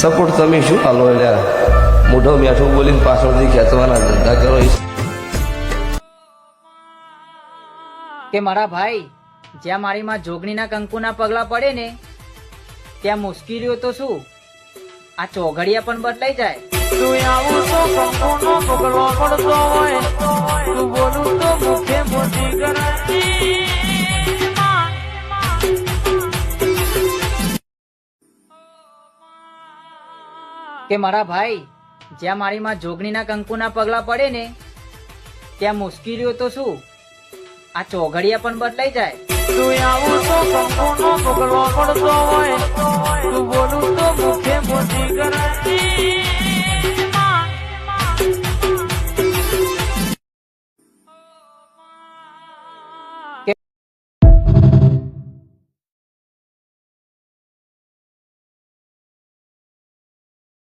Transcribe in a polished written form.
Support તમે શું હાલો યાર, મોઢો મીઠું બોલીને પાછળથી ખેંચવાના ધંધા કરો. કે મારા ભાઈ, જ્યાં મારી માં જોગણીના કંકુના પગલા પડે ને ત્યાં મુશ્કેલીઓ તો શું, આ ચોઘડિયા પણ બદલાઈ જાય. તું આવું તો કંકુનો પગલો પડતો હોય, તું બોલું તો મુખે મોટી કરાતી. કે મારા ભાઈ, જ્યાં મારી માં જોગણીના કંકુના પગલા પડે ને ત્યાં મુશ્કેલીઓ તો શું, આ ચોઘડિયા પણ બદલાઈ જાય. તું આવું તો કંકુનો પગલો પડતો હોય, તું બોલું તો